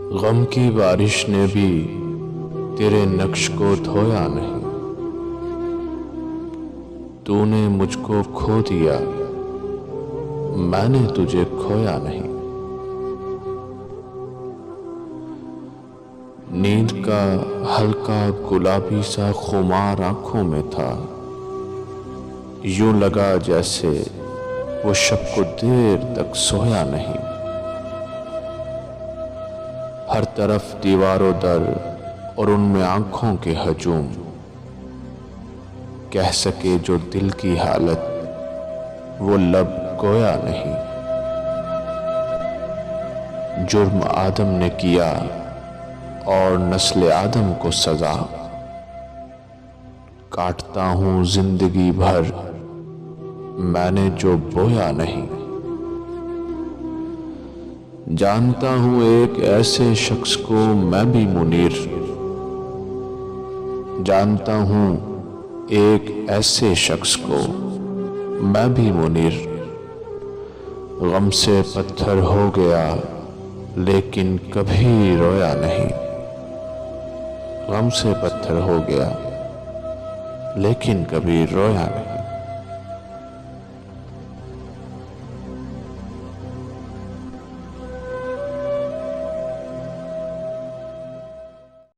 غم کی بارش نے بھی تیرے نقش کو دھویا نہیں، تو نے مجھ کو کھو دیا، میں نے تجھے کھویا نہیں۔ نیند کا ہلکا گلابی سا خمار آنکھوں میں تھا، یوں لگا جیسے وہ شب کو دیر تک سویا نہیں۔ ہر طرف دیوار و در اور ان میں آنکھوں کے ہجوم، کہہ سکے جو دل کی حالت وہ لب گویا نہیں۔ جرم آدم نے کیا اور نسل آدم کو سزا، کاٹتا ہوں زندگی بھر میں نے جو بویا نہیں۔ جانتا ہوں ایک ایسے شخص کو میں بھی منیر، جانتا ہوں ایک ایسے شخص کو میں بھی منیر۔ غم سے پتھر ہو گیا لیکن کبھی رویا نہیں، غم سے پتھر ہو گیا لیکن کبھی رویا نہیں۔